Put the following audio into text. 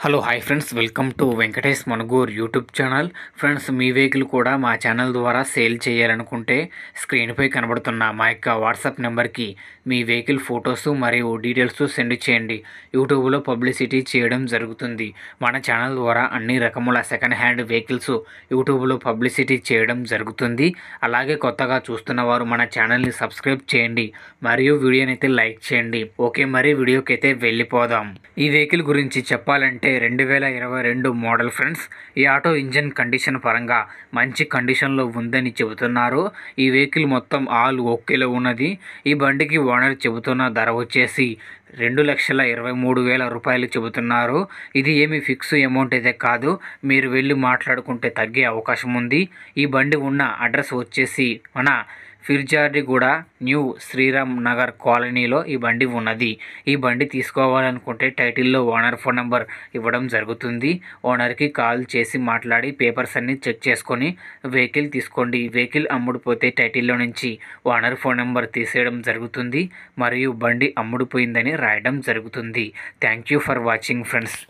Hello hi friends, welcome to Venkatesh Manugur YouTube channel. Friends, me vehicle కూడా మా channel ద్వారా sale చేయాలనుకుంటే స్క్రీన్పై కనబడుతున్న మా యొక్క వాట్సాప్ నెంబర్కి మీ వెహికల్ ఫొటోస్ మరియు డీటెయిల్స్ సెండ్ చేయండి. యూట్యూబ్లో పబ్లిసిటీ చేయడం జరుగుతుంది. మన ఛానల్ ద్వారా అన్ని రకముల సెకండ్ హ్యాండ్ వెహికల్స్ యూట్యూబ్లో పబ్లిసిటీ చేయడం జరుగుతుంది. అలాగే కొత్తగా చూస్తున్న వారు మన ఛానల్ని సబ్స్క్రైబ్ చేయండి మరియు వీడియోని అయితే లైక్ చేయండి. ఓకే, మరి వీడియోకి అయితే వెళ్ళిపోదాం. ఈ వెహికల్ గురించి చెప్పాలంటే 2022 మోడల్ ఫ్రెండ్స్. ఈ ఆటో ఇంజన్ కండిషన్ పరంగా మంచి కండిషన్లో ఉందని చెబుతున్నారు. ఈ వెహికల్ మొత్తం ఆల్ ఓకేలో ఉన్నది. ఈ బండికి ఓనర్ చెబుతున్న ధర వచ్చేసి 2,23,000 రూపాయలు చెబుతున్నారు. ఇది ఏమి ఫిక్స్ అమౌంట్ అయితే కాదు, మీరు వెళ్ళి మాట్లాడుకుంటే తగ్గే అవకాశం ఉంది. ఈ బండి ఉన్న అడ్రస్ వచ్చేసి మన ఫిర్జాదిగూడ న్యూ శ్రీరామ్ నగర్ కాలనీలో ఈ బండి ఉన్నది. ఈ బండి తీసుకోవాలనుకుంటే టైటిల్లో ఓనర్ ఫోన్ నెంబర్ ఇవ్వడం జరుగుతుంది. ఓనర్కి కాల్ చేసి మాట్లాడి పేపర్స్ అన్ని చెక్ చేసుకొని వెహికల్ తీసుకోండి. వెహికల్ అమ్ముడుపోతే టైటిల్లో నుంచి ఓనర్ ఫోన్ నెంబర్ తీసేయడం జరుగుతుంది మరియు బండి అమ్ముడుపోయిందని రాయడం జరుగుతుంది. Thank you for watching friends.